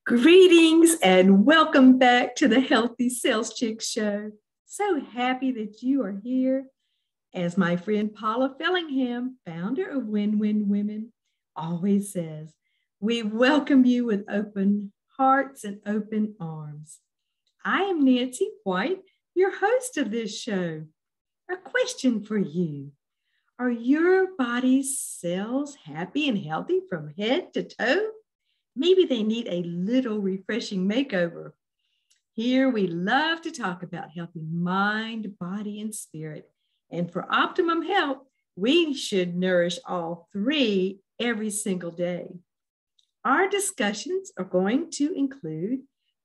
Greetings and welcome back to the Healthy Sales Chick Show. So happy that you are here. As my friend Paula Fellingham, founder of Win-Win Women, always says, we welcome you with open hearts and open arms. I am Nancy White, your host of this show. A question for you. Are your body's cells happy and healthy from head to toe? Maybe they need a little refreshing makeover. Here we love to talk about healthy mind, body, and spirit. And for optimum health, we should nourish all three every single day. Our discussions are going to include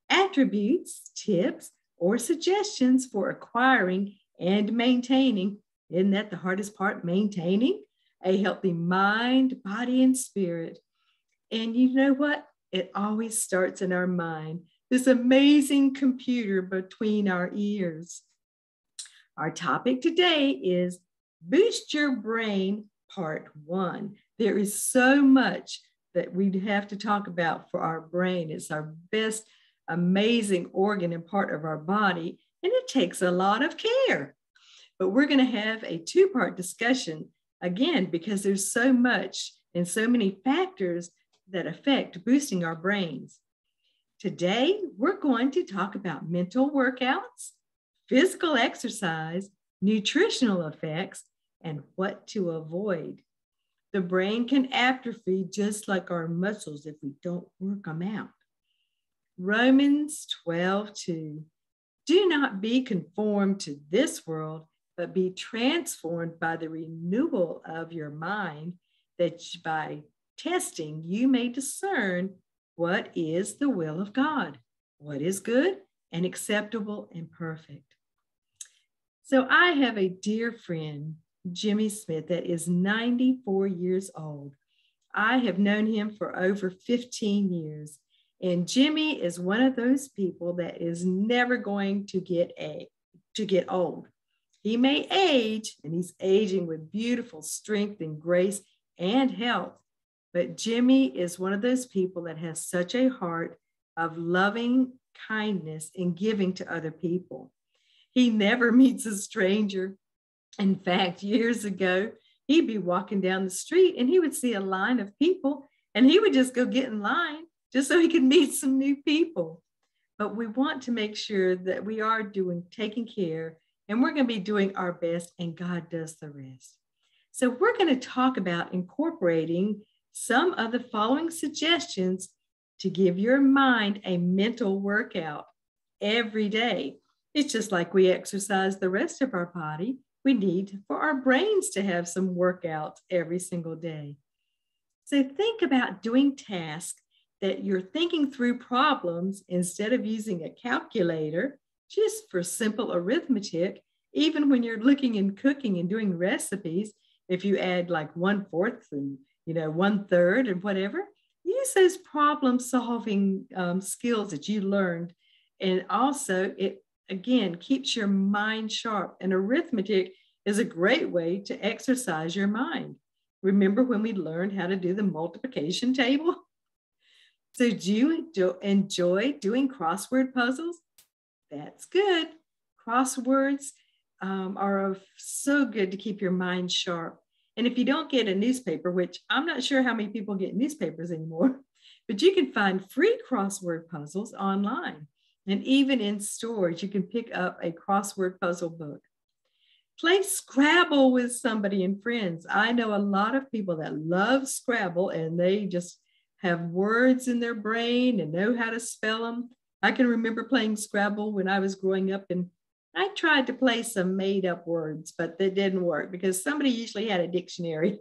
attributes, tips, or suggestions for acquiring and maintaining. Isn't that the hardest part? Maintaining a healthy mind, body, and spirit. And you know what? It always starts in our mind, this amazing computer between our ears. Our topic today is Boost Your Brain, Part 1. There is so much that we'd have to talk about for our brain. It's our best, amazing organ and part of our body, and it takes a lot of care. But we're going to have a two-part discussion, again, because there's so much and so many factors that affect boosting our brains. Today, we're going to talk about mental workouts, physical exercise, nutritional effects, and what to avoid. The brain can atrophy just like our muscles if we don't work them out. Romans 12:2. Do not be conformed to this world, but be transformed by the renewal of your mind, that by testing, you may discern what is the will of God, what is good and acceptable and perfect. So I have a dear friend, Jimmy Smith, that is 94 years old. I have known him for over 15 years. And Jimmy is one of those people that is never going to get old. He may age, and he's aging with beautiful strength and grace and health. But Jimmy is one of those people that has such a heart of loving kindness and giving to other people. He never meets a stranger. In fact, years ago, he'd be walking down the street and he would see a line of people and he would just go get in line just so he could meet some new people. But we want to make sure that we are taking care, and we're going to be doing our best, and God does the rest. So we're going to talk about incorporating some of the following suggestions to give your mind a mental workout every day. It's just like we exercise the rest of our body. We need for our brains to have some workouts every single day. So think about doing tasks that you're thinking through problems instead of using a calculator, just for simple arithmetic. Even when you're looking and cooking and doing recipes, if you add like 1/4 and 1/3 and whatever, use those problem solving skills that you learned. And also it, again, keeps your mind sharp. And arithmetic is a great way to exercise your mind. Remember when we learned how to do the multiplication table? So do you enjoy doing crossword puzzles? That's good. Crosswords are so good to keep your mind sharp. And if you don't get a newspaper, which I'm not sure how many people get newspapers anymore, but you can find free crossword puzzles online. And even in stores, you can pick up a crossword puzzle book. Play Scrabble with somebody and friends. I know a lot of people that love Scrabble, and they just have words in their brain and know how to spell them. I can remember playing Scrabble when I was growing up, and I tried to play some made up words, but that didn't work because somebody usually had a dictionary.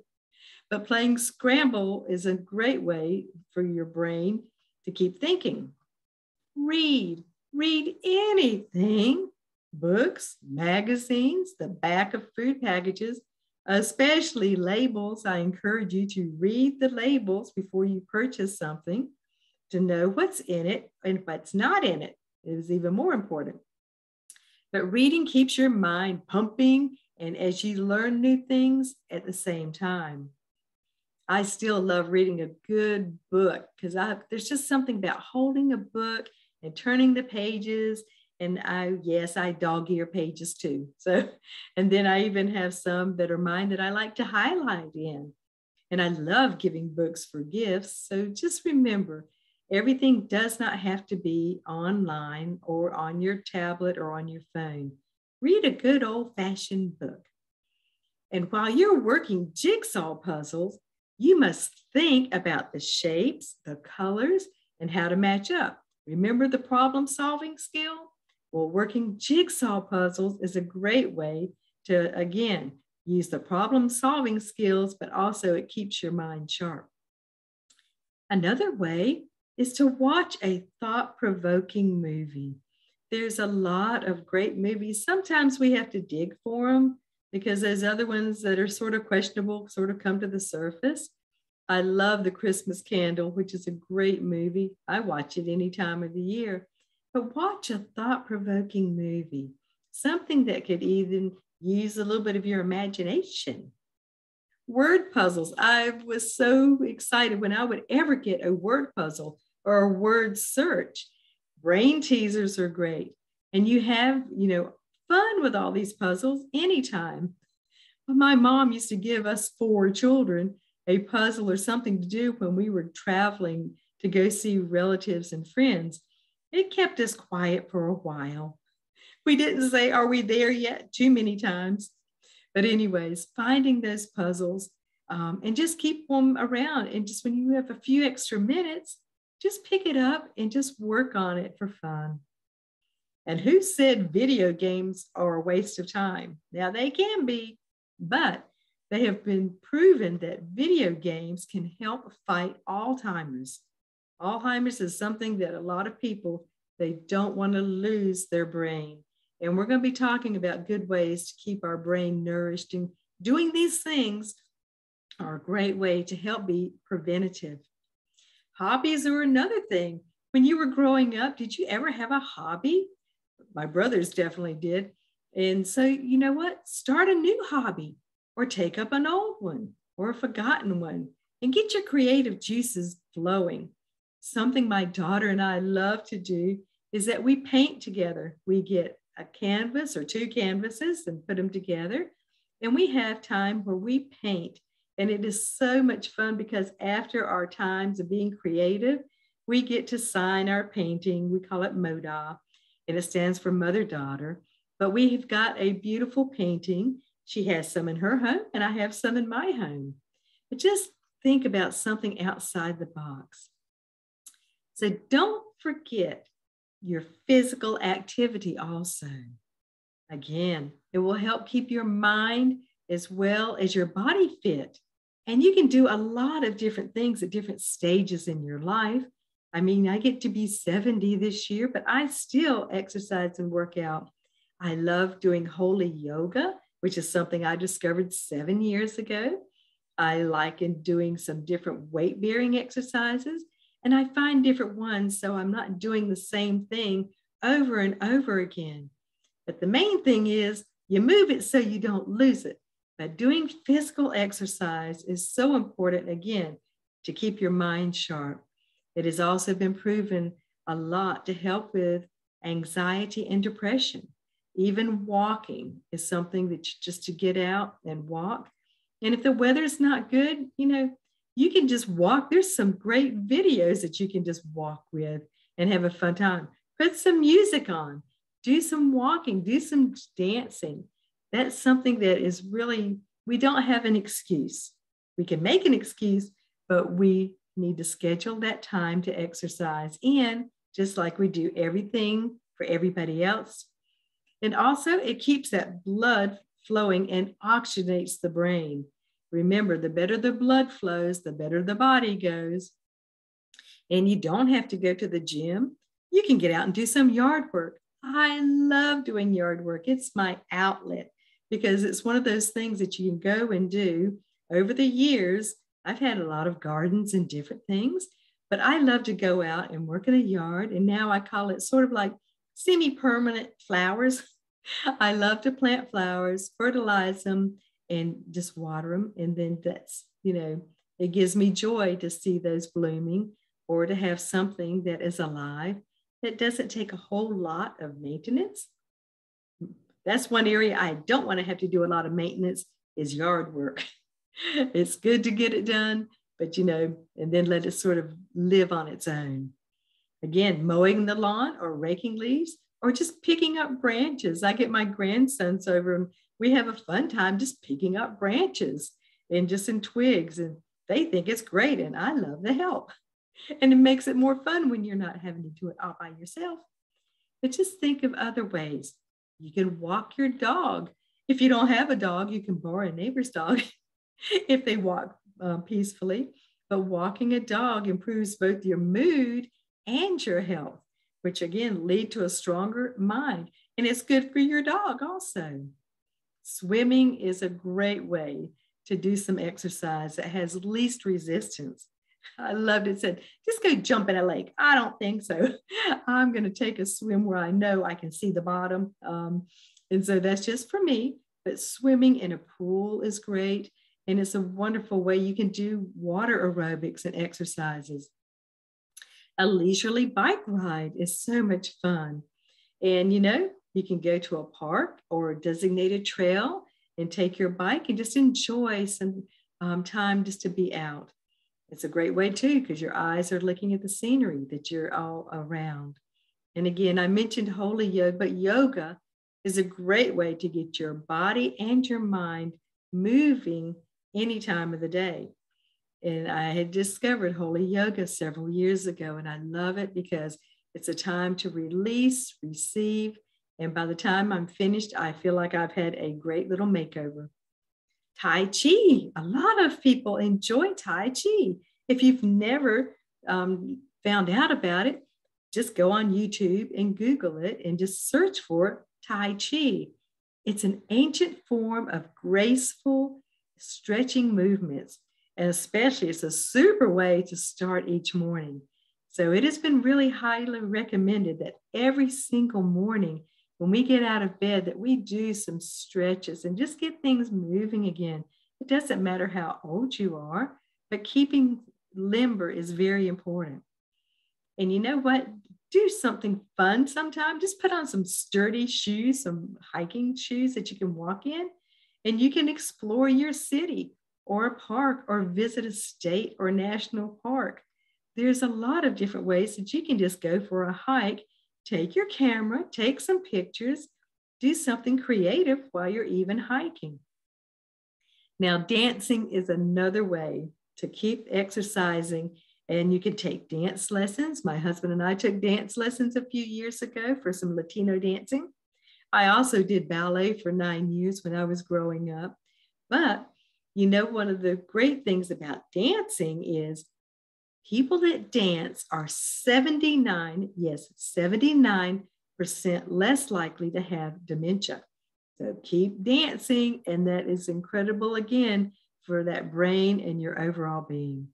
But playing Scrabble is a great way for your brain to keep thinking. Read anything, books, magazines, the back of food packages, especially labels. I encourage you to read the labels before you purchase something to know what's in it and what's not in it. It is even more important. But reading keeps your mind pumping, and as you learn new things at the same time. I still love reading a good book because there's just something about holding a book and turning the pages. And yes, I dog ear pages too. So, and then I even have some that are mine that I like to highlight in. And I love giving books for gifts. So just remember, everything does not have to be online or on your tablet or on your phone. Read a good old-fashioned book. And while you're working jigsaw puzzles, you must think about the shapes, the colors, and how to match up. Remember the problem-solving skill? Well, working jigsaw puzzles is a great way to, again, use the problem-solving skills, but also it keeps your mind sharp. Another way is to watch a thought-provoking movie. There's a lot of great movies. Sometimes we have to dig for them because those other ones that are sort of questionable sort of come to the surface. I love The Christmas Candle, which is a great movie. I watch it any time of the year. But watch a thought-provoking movie, something that could even use a little bit of your imagination. Word puzzles. I was so excited when I would ever get a word puzzle or a word search. Brain teasers are great. And you have, fun with all these puzzles anytime. My mom used to give us 4 children a puzzle or something to do when we were traveling to go see relatives and friends. It kept us quiet for a while. We didn't say, "Are we there yet?" too many times. But anyways, finding those puzzles and just keep them around. And just when you have a few extra minutes, just pick it up and just work on it for fun. And who said video games are a waste of time? Now they can be, but they have been proven that video games can help fight Alzheimer's. Alzheimer's is something that a lot of people, they don't want to lose their brain. And we're going to be talking about good ways to keep our brain nourished. And doing these things are a great way to help be preventative. Hobbies are another thing. When you were growing up, did you ever have a hobby? My brothers definitely did. And so, you know what? Start a new hobby or take up an old one or a forgotten one and get your creative juices flowing. Something my daughter and I love to do is that we paint together. We get a canvas or 2 canvases and put them together. And we have time where we paint. And it is so much fun because after our times of being creative, we get to sign our painting. We call it MODA, and it stands for mother-daughter. But we have got a beautiful painting. She has some in her home and I have some in my home. But just think about something outside the box. So don't forget your physical activity also. Again, it will help keep your mind as well as your body fit. And you can do a lot of different things at different stages in your life. I mean, I get to be 70 this year, but I still exercise and work out. I love doing holy yoga, which is something I discovered 7 years ago. I like doing some different weight-bearing exercises. And I find different ones, so I'm not doing the same thing over and over again. But the main thing is you move it so you don't lose it. But doing physical exercise is so important, again, to keep your mind sharp. It has also been proven a lot to help with anxiety and depression. Even walking is something that just to get out and walk. And if the weather's not good, you can just walk. There's some great videos that you can just walk with and have a fun time. Put some music on, do some walking, do some dancing. That's something that is really, we don't have an excuse. We can make an excuse, but we need to schedule that time to exercise in, just like we do everything for everybody else. And also it keeps that blood flowing and oxygenates the brain. Remember, the better the blood flows, the better the body goes. And you don't have to go to the gym. You can get out and do some yard work. I love doing yard work. It's my outlet because it's one of those things that you can go and do. Over the years, I've had a lot of gardens and different things, but I love to go out and work in a yard. And now I call it sort of like semi-permanent flowers. I love to plant flowers, fertilize them, and just water them. And then that's, It gives me joy to see those blooming or to have something that is alive that doesn't take a whole lot of maintenance. That's one area I don't want to have to do a lot of maintenance is yard work. It's good to get it done, but and then let it sort of live on its own. Again, mowing the lawn or raking leaves or just picking up branches. I get my grandsons over and we have a fun time just picking up branches and just in twigs, and they think it's great and I love the help. And it makes it more fun when you're not having to do it all by yourself. But just think of other ways. You can walk your dog. If you don't have a dog, you can borrow a neighbor's dog if they walk peacefully. But walking a dog improves both your mood and your health, which again lead to a stronger mind. And it's good for your dog also. Swimming is a great way to do some exercise that has least resistance. I loved it. It said, just go jump in a lake. I don't think so. I'm going to take a swim where I know I can see the bottom. And so that's just for me. But swimming in a pool is great. And it's a wonderful way you can do water aerobics and exercises. A leisurely bike ride is so much fun. And, you can go to a park or a designated trail and take your bike and just enjoy some time just to be out. It's a great way too, because your eyes are looking at the scenery that you're all around. And again, I mentioned holy yoga, but yoga is a great way to get your body and your mind moving any time of the day. And I had discovered holy yoga several years ago, and I love it because it's a time to release, receive, and by the time I'm finished, I feel like I've had a great little makeover. Tai Chi. A lot of people enjoy Tai Chi. If you've never found out about it, just go on YouTube and Google it and just search for Tai Chi. It's an ancient form of graceful stretching movements, and especially it's a super way to start each morning. So it has been really highly recommended that every single morning when we get out of bed that we do some stretches and just get things moving again. It doesn't matter how old you are, but keeping limber is very important. And you know what? Do something fun sometime. Just put on some sturdy shoes, some hiking shoes that you can walk in, and you can explore your city or a park or visit a state or national park. There's a lot of different ways that you can just go for a hike. Take your camera, take some pictures, do something creative while you're even hiking. Now, dancing is another way to keep exercising, and you can take dance lessons. My husband and I took dance lessons a few years ago for some Latino dancing. I also did ballet for 9 years when I was growing up. But, one of the great things about dancing is people that dance are 79% less likely to have dementia. So keep dancing, and that is incredible, again, for that brain and your overall being.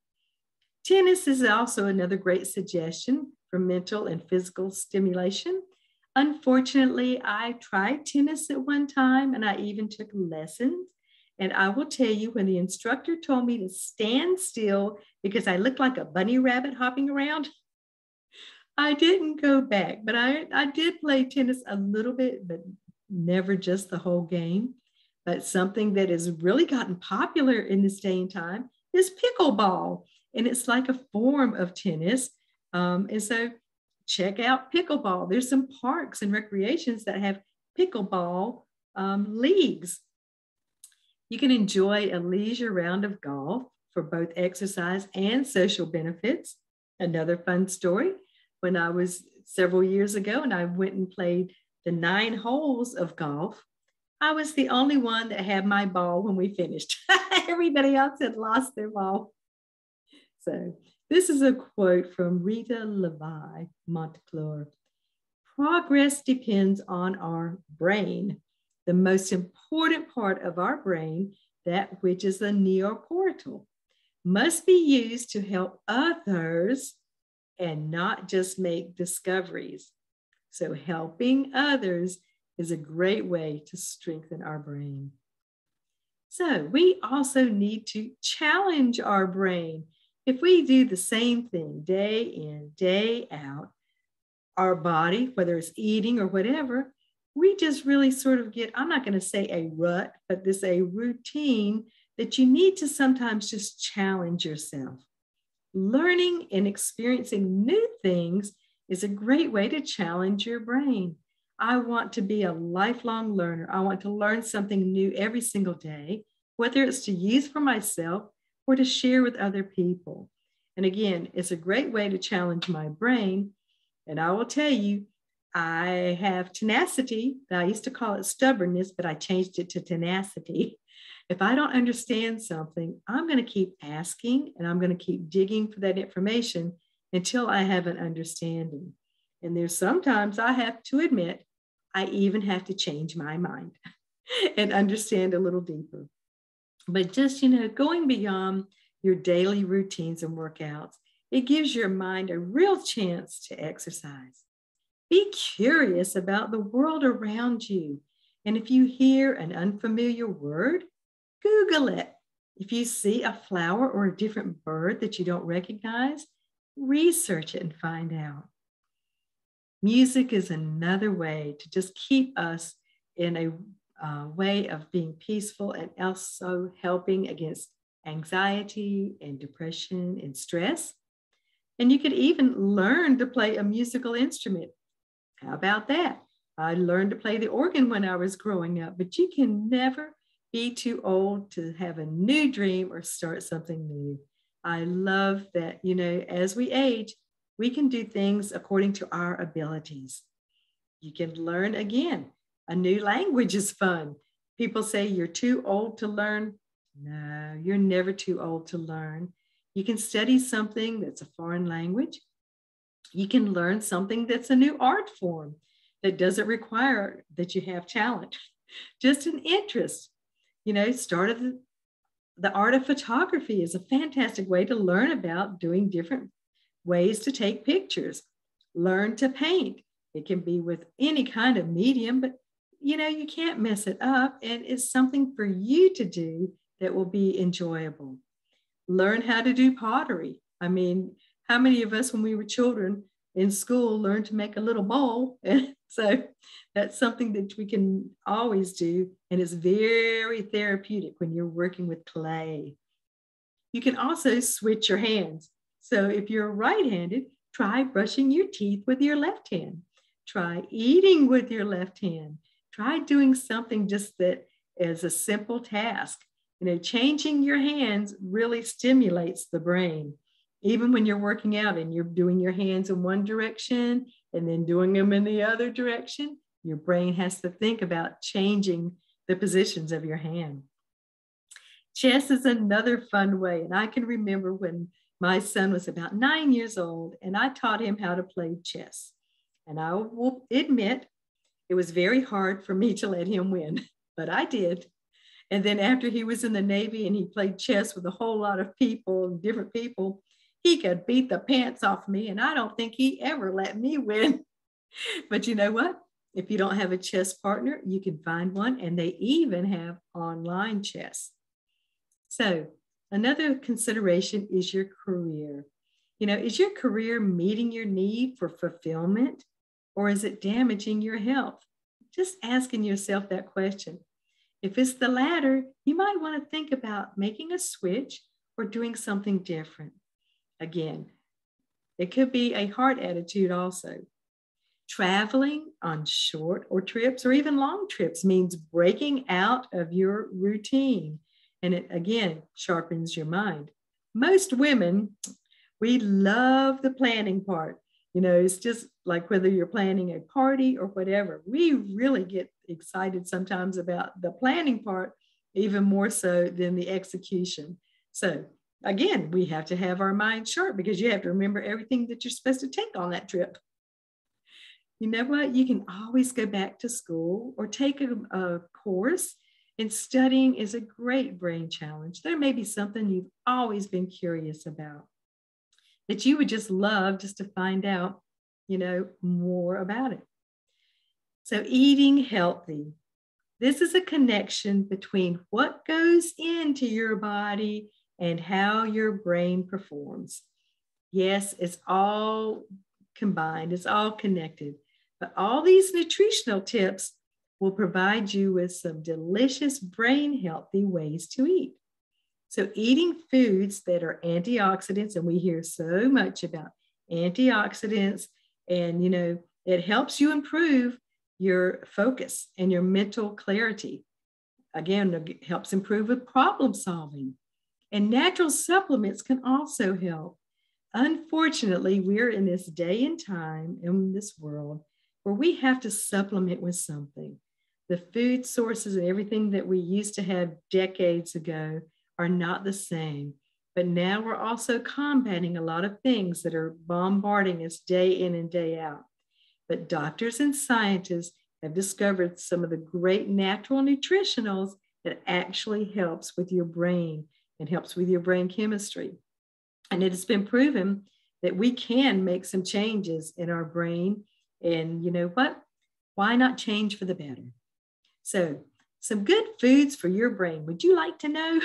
Tennis is also another great suggestion for mental and physical stimulation. Unfortunately, I tried tennis at one time, and I even took lessons. And I will tell you, when the instructor told me to stand still because I looked like a bunny rabbit hopping around, I didn't go back. But I did play tennis a little bit, but never just the whole game. But something that has really gotten popular in this day and time is pickleball. And it's like a form of tennis. And so check out pickleball. There's some parks and recreations that have pickleball leagues. You can enjoy a leisure round of golf for both exercise and social benefits. Another fun story, when I was several years ago and I went and played the 9 holes of golf, I was the only one that had my ball when we finished. Everybody else had lost their ball. So this is a quote from Rita Levi Montclair. Progress depends on our brain. The most important part of our brain, that which is the neocortical, must be used to help others and not just make discoveries. So helping others is a great way to strengthen our brain. So we also need to challenge our brain. If we do the same thing day in, day out, our body, whether it's eating or whatever, we just really sort of get, I'm not going to say a rut, but this a routine that you need to sometimes just challenge yourself. Learning and experiencing new things is a great way to challenge your brain. I want to be a lifelong learner. I want to learn something new every single day, whether it's to use for myself or to share with other people. And again, it's a great way to challenge my brain. And I will tell you, I have tenacity. I used to call it stubbornness, but I changed it to tenacity. If I don't understand something, I'm going to keep asking and I'm going to keep digging for that information until I have an understanding. And there's sometimes I have to admit, I even have to change my mind and understand a little deeper. But just, going beyond your daily routines and workouts, it gives your mind a real chance to exercise. Be curious about the world around you. And if you hear an unfamiliar word, Google it. If you see a flower or a different bird that you don't recognize, research it and find out. Music is another way to just keep us in a way of being peaceful and also helping against anxiety and depression and stress. And you could even learn to play a musical instrument. How about that? I learned to play the organ when I was growing up, but you can never be too old to have a new dream or start something new. I love that, as we age, we can do things according to our abilities. You can learn again. A new language is fun. People say you're too old to learn. No, you're never too old to learn. You can study something that's a foreign language. You can learn something that's a new art form that doesn't require that you have talent, just an interest. The art of photography is a fantastic way to learn about doing different ways to take pictures. Learn to paint. It can be with any kind of medium, but you can't mess it up. And it's something for you to do that will be enjoyable. Learn how to do pottery. I mean, how many of us when we were children in school learned to make a little bowl? And so that's something that we can always do. And it's very therapeutic when you're working with clay. You can also switch your hands. So if you're right-handed, try brushing your teeth with your left hand. Try eating with your left hand. Try doing something just that is a simple task. Changing your hands really stimulates the brain. Even when you're working out and you're doing your hands in one direction and then doing them in the other direction, your brain has to think about changing the positions of your hand. Chess is another fun way. And I can remember when my son was about 9 years old and I taught him how to play chess. And I will admit, it was very hard for me to let him win, but I did. And then after he was in the Navy and he played chess with a whole lot of people, different people, he could beat the pants off me. And I don't think he ever let me win. But you know what? If you don't have a chess partner, you can find one. And they even have online chess. So another consideration is your career. Is your career meeting your need for fulfillment or is it damaging your health? Just asking yourself that question. If it's the latter, you might want to think about making a switch or doing something different. Again, it could be a heart attitude also. Traveling on short or trips or even long trips means breaking out of your routine. And it, again, sharpens your mind. Most women, we love the planning part. It's just like whether you're planning a party or whatever, we really get excited sometimes about the planning part, even more so than the execution. So again, we have to have our mind sharp because you have to remember everything that you're supposed to take on that trip. You know what? You can always go back to school or take a course, and studying is a great brain challenge. There may be something you've always been curious about that you would just love just to find out, more about it. So eating healthy. This is a connection between what goes into your body and how your brain performs. Yes, it's all combined, it's all connected. But all these nutritional tips will provide you with some delicious brain healthy ways to eat. So eating foods that are antioxidants, and we hear so much about antioxidants, and it helps you improve your focus and your mental clarity. Again, it helps improve with problem solving. And natural supplements can also help. Unfortunately, we're in this day and time in this world where we have to supplement with something. The food sources and everything that we used to have decades ago are not the same. But now we're also combating a lot of things that are bombarding us day in and day out. But doctors and scientists have discovered some of the great natural nutritionals that actually helps with your brain and helps with your brain chemistry. And it has been proven that we can make some changes in our brain. And you know what? Why not change for the better? So, some good foods for your brain. Would you like to know?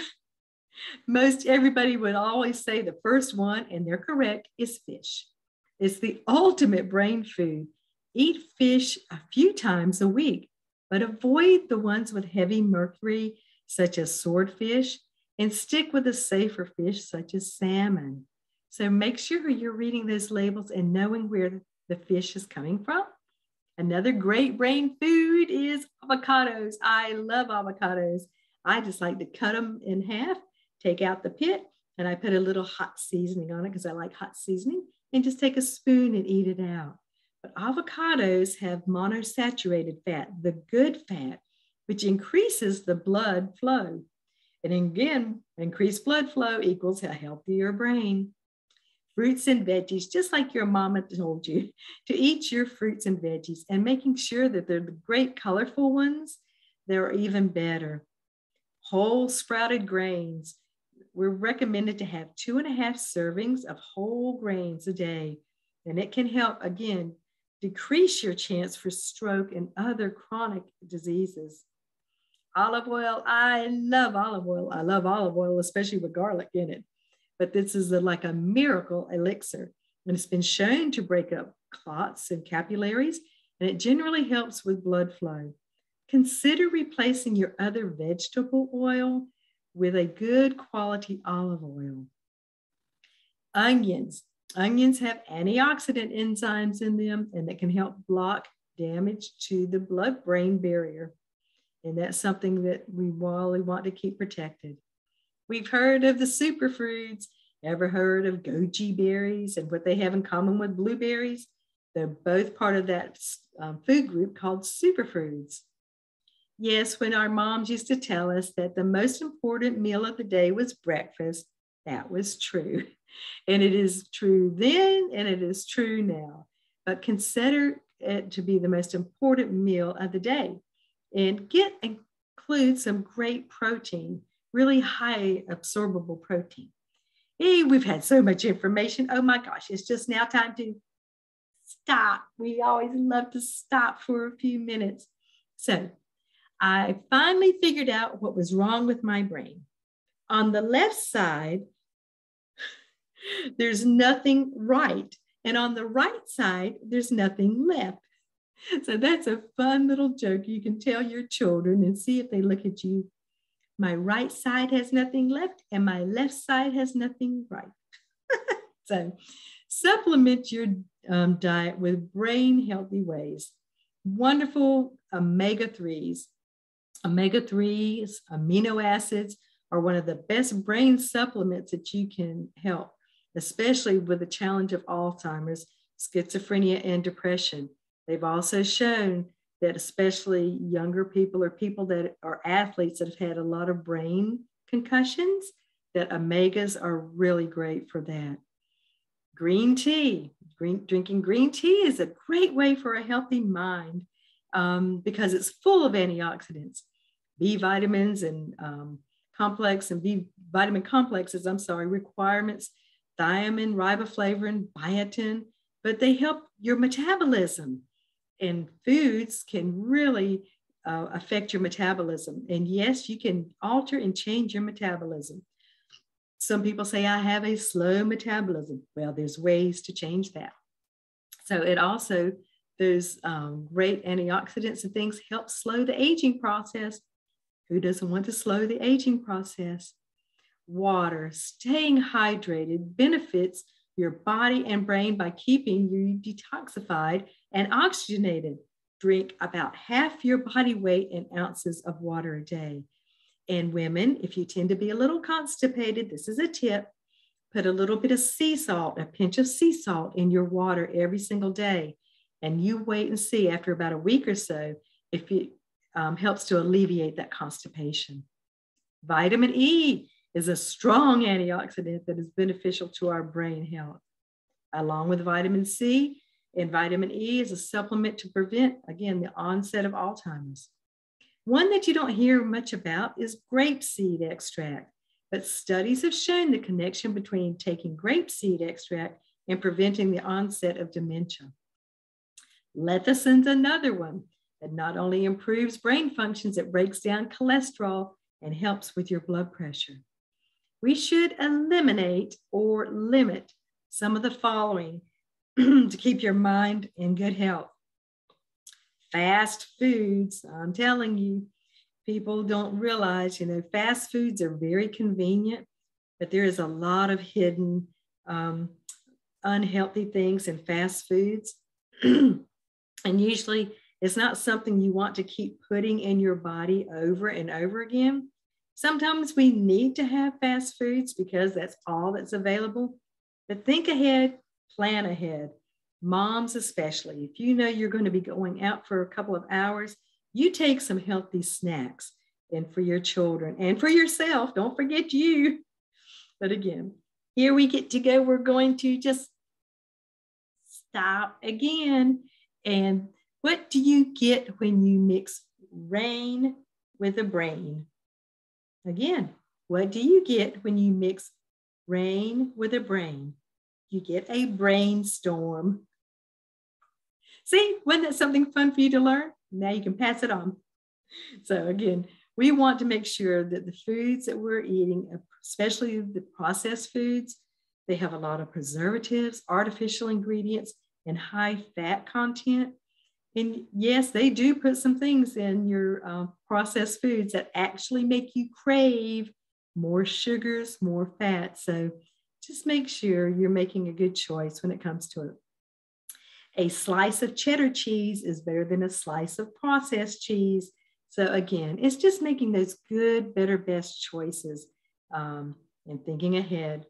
Most everybody would always say the first one, and they're correct, is fish. It's the ultimate brain food. Eat fish a few times a week, but avoid the ones with heavy mercury, such as swordfish, and stick with a safer fish, such as salmon. So make sure you're reading those labels and knowing where the fish is coming from. Another great brain food is avocados. I love avocados. I just like to cut them in half, take out the pit, and I put a little hot seasoning on it because I like hot seasoning, and just take a spoon and eat it out. But avocados have monosaturated fat, the good fat, which increases the blood flow. And again, increased blood flow equals a healthier brain. Fruits and veggies, just like your mama told you, to eat your fruits and veggies and making sure that they're the great colorful ones, they're even better. Whole sprouted grains. We're recommended to have 2.5 servings of whole grains a day. And it can help, again, decrease your chance for stroke and other chronic diseases. Olive oil, I love olive oil. I love olive oil, especially with garlic in it. But this is like a miracle elixir. And it's been shown to break up clots and capillaries, and it generally helps with blood flow. Consider replacing your other vegetable oil with a good quality olive oil. Onions. Onions have antioxidant enzymes in them, and that can help block damage to the blood-brain barrier. And that's something that we really want to keep protected. We've heard of the superfoods. Ever heard of goji berries and what they have in common with blueberries? They're both part of that food group called superfoods. Yes, when our moms used to tell us that the most important meal of the day was breakfast, that was true. And it is true then, and it is true now. But consider it to be the most important meal of the day. And include some great protein, really high absorbable protein. Hey, we've had so much information. Oh my gosh, it's just now time to stop. We always love to stop for a few minutes. So I finally figured out what was wrong with my brain. On the left side, there's nothing right. And on the right side, there's nothing left. So that's a fun little joke you can tell your children and see if they look at you. My right side has nothing left and my left side has nothing right. So supplement your diet with brain healthy ways. Wonderful omega-3s. Omega-3s, amino acids are one of the best brain supplements that you can help, especially with the challenge of Alzheimer's, schizophrenia, and depression. They've also shown that especially younger people or people that are athletes that have had a lot of brain concussions, that omegas are really great for that. Green tea. Drinking green tea is a great way for a healthy mind because it's full of antioxidants, B vitamins and B vitamin complexes, requirements, thiamine, riboflavin, biotin, but they help your metabolism. And foods can really affect your metabolism. And yes, you can alter and change your metabolism. Some people say, I have a slow metabolism. Well, there's ways to change that. So it also, those great antioxidants and things help slow the aging process. Who doesn't want to slow the aging process? Water, staying hydrated benefits your body and brain by keeping you detoxified and oxygenated. Drink about half your body weight in ounces of water a day. And women, if you tend to be a little constipated, this is a tip. Put a little bit of sea salt, a pinch of sea salt in your water every single day. And you wait and see after about a week or so if it helps to alleviate that constipation. Vitamin E is a strong antioxidant that is beneficial to our brain health. Along with vitamin C, and vitamin E is a supplement to prevent, again, the onset of Alzheimer's. One that you don't hear much about is grapeseed extract, but studies have shown the connection between taking grapeseed extract and preventing the onset of dementia. Lecithin's another one that not only improves brain functions, it breaks down cholesterol and helps with your blood pressure. We should eliminate or limit some of the following to keep your mind in good health. Fast foods, I'm telling you, people don't realize, fast foods are very convenient, but there is a lot of hidden unhealthy things in fast foods. And usually it's not something you want to keep putting in your body over and over again. Sometimes we need to have fast foods because that's all that's available. But think ahead, plan ahead. Moms especially, if you know you're going to be going out for a couple of hours, you take some healthy snacks, and for your children and for yourself. Don't forget you. But again, here we get to go. We're going to just stop again. And what do you get when you mix rain with a brain? Again, what do you get when you mix rain with a brain? You get a brainstorm. See, wasn't that something fun for you to learn? Now you can pass it on. So again, we want to make sure that the foods that we're eating, especially the processed foods, they have a lot of preservatives, artificial ingredients, and high fat content. And yes, they do put some things in your processed foods that actually make you crave more sugars, more fat. So just make sure you're making a good choice when it comes to it. A slice of cheddar cheese is better than a slice of processed cheese. So again, it's just making those good, better, best choices and thinking ahead.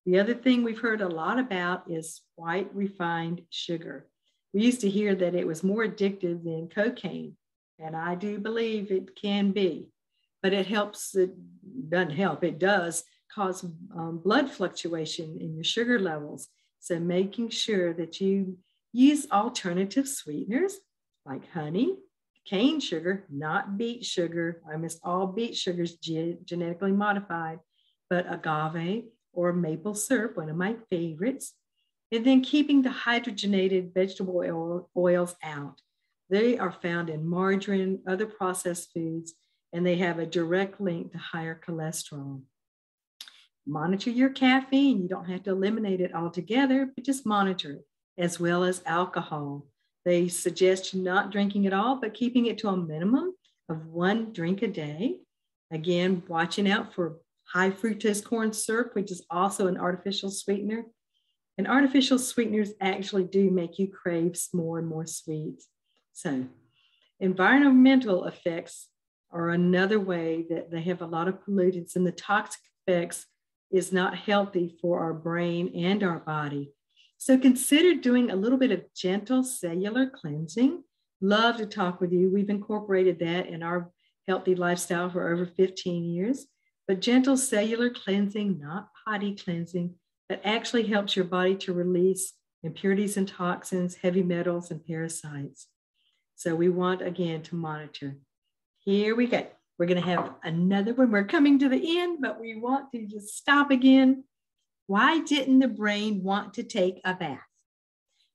The other thing we've heard a lot about is white refined sugar. We used to hear that it was more addictive than cocaine, and I do believe it can be, but it helps, it doesn't help, it does cause blood fluctuation in your sugar levels. So making sure that you use alternative sweeteners like honey, cane sugar, not beet sugar. I missed all beet sugars genetically modified, but agave or maple syrup, one of my favorites. And then keeping the hydrogenated vegetable oils out. They are found in margarine, other processed foods, and they have a direct link to higher cholesterol. Monitor your caffeine. You don't have to eliminate it altogether, but just monitor it, as well as alcohol. They suggest not drinking at all, but keeping it to a minimum of 1 drink a day. Again, watching out for high fructose corn syrup, which is also an artificial sweetener. And artificial sweeteners actually do make you crave more and more sweets. So environmental effects are another way that they have a lot of pollutants, and the toxic effects is not healthy for our brain and our body. So consider doing a little bit of gentle cellular cleansing. Love to talk with you. We've incorporated that in our healthy lifestyle for over 15 years. But gentle cellular cleansing, not potty cleansing, that actually helps your body to release impurities and toxins, heavy metals, and parasites. So we want, again, to monitor. Here we go. We're going to have another one. We're coming to the end, but we want to just stop again. Why didn't the brain want to take a bath?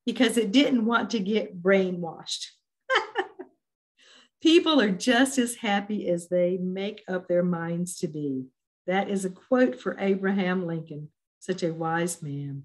Because it didn't want to get brainwashed. People are just as happy as they make up their minds to be. That is a quote for Abraham Lincoln, such a wise man.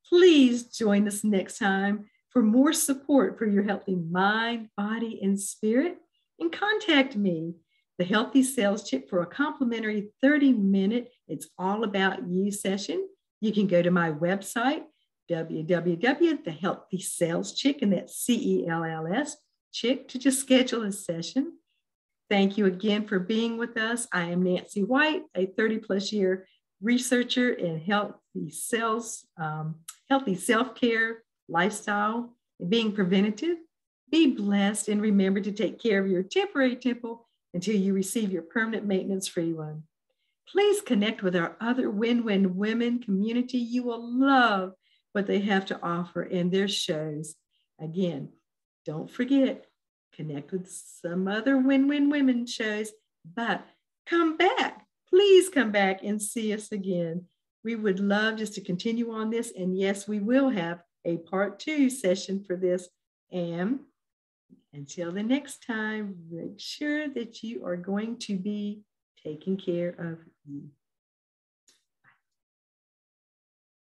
Please join us next time for more support for your healthy mind, body, and spirit. And contact me, the Healthy Sales Chick, for a complimentary 30-minute It's All About You session. You can go to my website, www.thehealthysaleschick, and that's CELLS, chick, to just schedule a session. Thank you again for being with us. I am Nancy White, a 30-plus year researcher in healthy self-care, lifestyle, and being preventative. Be blessed and remember to take care of your temporary temple until you receive your permanent maintenance-free one. Please connect with our other Win-Win Women community. You will love what they have to offer in their shows. Again, don't forget, connect with some other Win-Win Women shows, but come back. Please come back and see us again. We would love just to continue on this. And yes, we will have a part 2 session for this. And until the next time, make sure that you are going to be taking care of you.